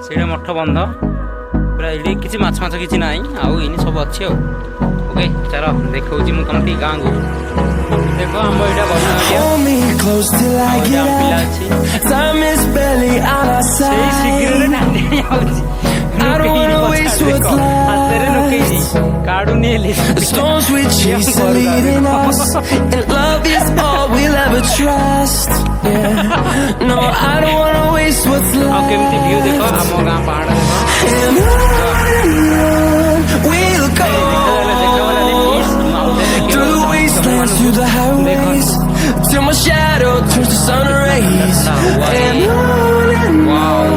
ସେଇଟା ମଠ ବନ୍ଧ ପୁରା ଏଇଠି କିଛି ମାଛ ମାଛ କିଛି ନାହିଁ ଆଉ ଏଇନି ସବୁ ଅଛି ଆଉ ଓକେ ଚାଲ ଦେଖଉଛି ମୁଁ ତମକୁ ଟିକେ ଗାଁକୁ ଦେଖ ଆମ ଏଇଟା ବନ୍ଧ ପିଲା ଅଛି ସେଇ ଶୀଘ୍ରରେ ନାଣ୍ଡି ଯାଉଛି ହାତରେ ଲୁକେଇଛି କାଢୁନି ହେଲେ ଆଉ କେମିତି ଭିଉ ଦେଖ ଆମ ଗାଁ ପାହାଡ଼ through the highways till my shadow turns to sun rays and on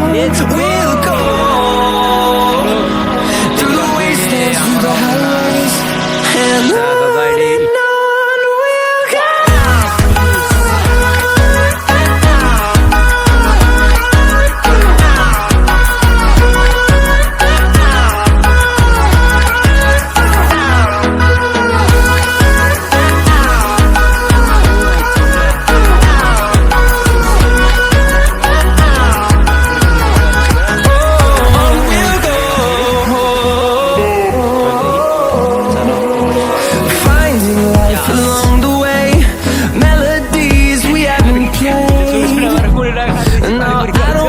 we'll go through the wastelands through the highways and on we'll go. No, I don't